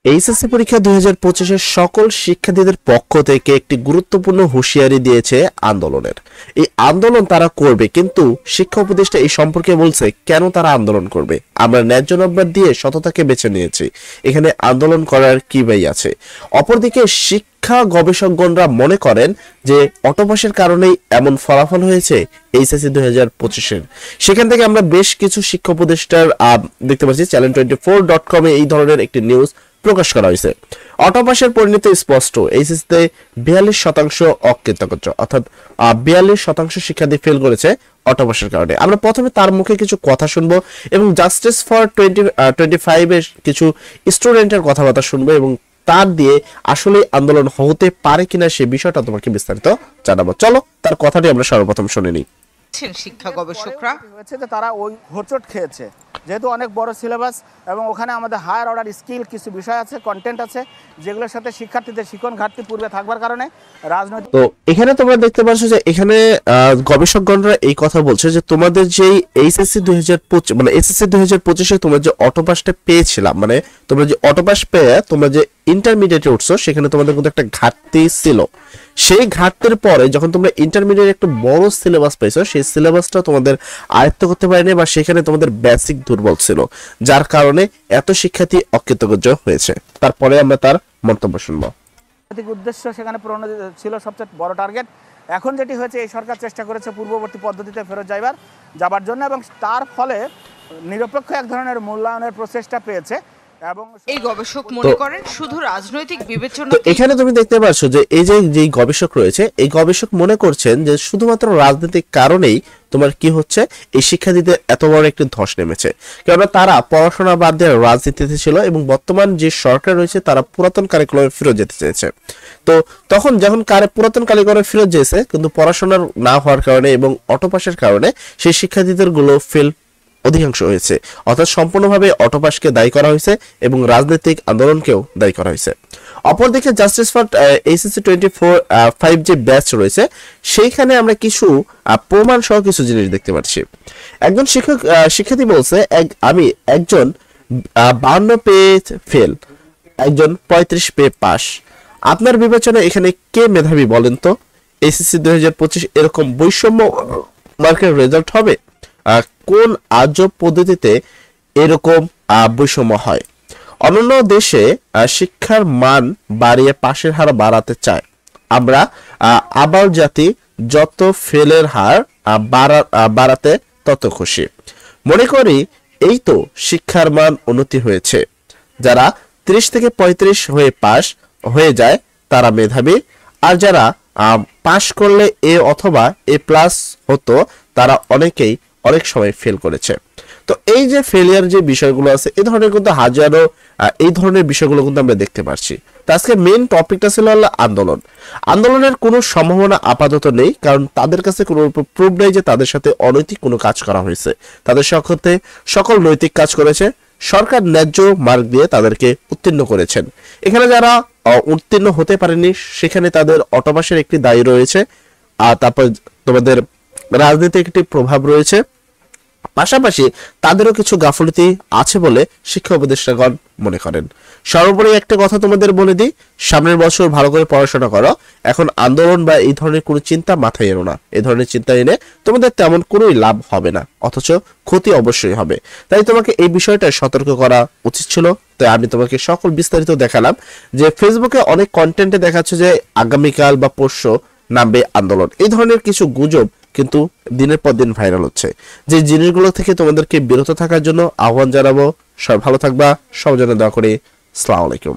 HSC পরীক্ষা 2025-এর সকল শিক্ষার্থীদের পক্ষ থেকে একটি গুরুত্বপূর্ণ হুঁশিয়ারি দিয়েছে আন্দোলনের। এই আন্দোলন তারা করবে, কিন্তু শিক্ষা উপদেষ্টা এই সম্পর্কে বলছে কেন তারা আন্দোলন করবে। আমরা ন্যায্য নম্বর দিয়ে সততাকে বেছে নিয়েছি, এখানে আন্দোলন করার কি বাই আছে। অপরদিকে শিক্ষা গবেষকগণরা মনে করেন যে অটোপাসের কারণেই এমন ফলাফল হয়েছে এইচএসসি 2025-এর। সেখান থেকে আমরা বেশ কিছু শিক্ষা উপদেষ্টার দেখতে পাচ্ছি channel24.com এই ধরনের একটি নিউজ প্রকাশ করা হয়েছে। অটোপাসের পরিণতি স্পষ্ট, এইচএসসিতে 42% অকৃতকার্য, অর্থাৎ 42% শিক্ষার্থী ফেল করেছে অটোপাসের কারণে। আমরা প্রথমে তার মুখে কিছু কথা শুনবো এবং জাস্টিস ফর 2025 এর কিছু স্টুডেন্টের কথাবার্তা শুনবো এবং তার দিয়ে আসলে আন্দোলন হতে পারে কিনা সে বিষয়টা তোমাকে বিস্তারিত জানাবো। চলো তার কথাটি আমরা সর্বপ্রথম শুনে নিই। শিক্ষা গবেষকরা হয়েছে যে তারা ওই হোঁচট খেয়েছে, যেহেতু অনেক বড় সিলেবাস এবং ওখানে আমাদের হায়ার অর্ডার স্কিল কিছু বিষয় আছে, কন্টেন্ট আছে, যেগুলোর সাথে শিক্ষার্থীদের শিক্ষণ ঘাটতি পূর্বে থাকবার কারণে রাজনৈতিক। তো এখানে তোমরা দেখতে পাচ্ছ যে এখানে গবেষকগণরা এই কথা বলছে যে তোমাদের যে এইচএসসি 2025 মানে এসএসসি 2025-এ তোমরা যে অটোপাসটা পেয়েছিলাম, মানে তোমরা যে অটোপাস পেয়ে তোমরা যে ইন্টারমিডিয়েটে উঠছো, সেখানে তোমাদের কিন্তু একটা ঘাটতি ছিল। সেই ঘাটতির পরে যখন তোমরা ইন্টারমিডিয়েট একটা বড় সিলেবাস পাইছো, সেই সিলেবাসটা তোমাদের আয়ত্ত করতে পারেনি বা সেখানে তোমাদের বেসিক দুর্বল ছিল, যার কারণে এত শিক্ষার্থী অকৃতকার্য হয়েছে। তারপরে আমরা তার মন্তব্য শুনবো। উদ্দেশ্য সেখানে পূরণ ছিল সবচেয়ে বড় টার্গেট। এখন যেটি হয়েছে, এই সরকার চেষ্টা করেছে পূর্ববর্তী পদ্ধতিতে ফেরত যাবার জন্য এবং তার ফলে নিরপেক্ষ এক ধরনের মূল্যায়নের প্রচেষ্টা পেয়েছে। এবং এই গবেষক মনে করেন শুধু রাজনৈতিক বিবেচনা। এখানে তুমি দেখতে পাচ্ছ যে এই যে গবেষক রয়েছে, এই গবেষক মনে করছেন যে শুধুমাত্র রাজনৈতিক কারণেই তোমার কি হচ্ছে, এই শিক্ষার্থীদের এত বড় একটি ধস নেমেছে। কেননা তারা পড়াশোনা বাদ দিয়ে রাজনীতিতে ছিল এবং বর্তমান যে সরকার রয়েছে তারা পুরাতন কারিকুলামে ফিরে যেতে চেয়েছে। তো তখন যখন পুরাতন কারিকুলামে ফিরে যেয়েছে, কিন্তু পড়াশোনার না হওয়ার কারণে এবং অটোপাসের কারণে সেই শিক্ষার্থীদের গুলো ফেল অধিকাংশ হয়েছে, অর্থাৎ সম্পূর্ণভাবে অটোপাসকে দায়ী করা হয়েছে এবং রাজনৈতিক আন্দোলনকেও দায়ী করা হয়েছে। অপরদিকে জাস্টিস ফর এইচএসসি 25 যে ব্যাচ রয়েছে, সেইখানে আমরা কিছু প্রমাণ সহ কিছু জিনিস দেখতে পাচ্ছি। একজন শিক্ষার্থী বলছে আমি একজন 52 পেয়ে ফেল, একজন 35 পেয়ে পাস। আপনার বিবেচনা এখানে কে মেধাবী বলেন তো? এইচএসসি 2025 এরকম বৈষম্য মার্কের রেজাল্ট হবে? কোন আজব পদ্ধতিতে এরকম বৈষম্য হয়? অন্যান্য দেশে শিক্ষার মান বাড়িয়ে পাশের হার বাড়াতে চায়, আমরা আবাল জাতি যত ফেলের হার বাড়াতে তত খুশি। মনে করি এই তো শিক্ষার মান উন্নতি হয়েছে। যারা 30 থেকে 35 হয়ে পাস হয়ে যায় তারা মেধাবী, আর যারা পাস করলে এ অথবা এ প্লাস হতো তারা অনেকেই অনেক সময় ফেল করেছে। তো এই যে ফেলিয়ার যে বিষয়গুলো আছে, এই ধরনের কিন্তু হাজারো এই ধরনের বিষয়গুলো কিন্তু আমরা দেখতে পাচ্ছি। তো আজকে মেইন টপিকটা ছিল আন্দোলনের কোনো সম্ভাবনা আপাতত নেই, কারণ তাদের কাছে কোনো প্রুফ নেই যে তাদের সাথে অনৈতিক কোনো কাজ করা হয়েছে। তাদের সাথে সকল নৈতিক কাজ করেছে, সরকার ন্যায্য মার্ক দিয়ে তাদেরকে উত্তীর্ণ করেছেন। এখানে যারা উত্তীর্ণ হতে পারেনি সেখানে তাদের অটোপাসের একটি দায়ী রয়েছে, আর তারপর তোমাদের রাজনীতির একটি প্রভাব রয়েছে, পাশাপাশি তাদেরও কিছু গাফলতি আছে বলে শিক্ষা উপদেষ্টাগণ মনে করেন। সর্বোপরি একটা কথা তোমাদের বলে দিই, সামনের বছর ভালো করে পড়াশোনা করো। এখন আন্দোলন বা এই ধরনের কোনো চিন্তা মাথায় এনো না। এই ধরনের চিন্তা এনে তোমাদের তেমন কোনোই লাভ হবে না, অথচ ক্ষতি অবশ্যই হবে। তাই তোমাকে এই বিষয়টা সতর্ক করা উচিত ছিল। তাই আমি তোমাকে সকল বিস্তারিত দেখালাম যে ফেসবুকে অনেক কন্টেন্টে দেখাচ্ছে যে আগামীকাল বা পরশু নামবে আন্দোলন। এই ধরনের কিছু গুজব কিন্তু দিনের পর দিন ভাইরাল হচ্ছে। যে জিনিসগুলো থেকে তোমাদেরকে বিরত থাকার জন্য আহ্বান জানাবো। সব ভালো থাকবা, সব জন্য দোয়া করি। আসসালামু আলাইকুম।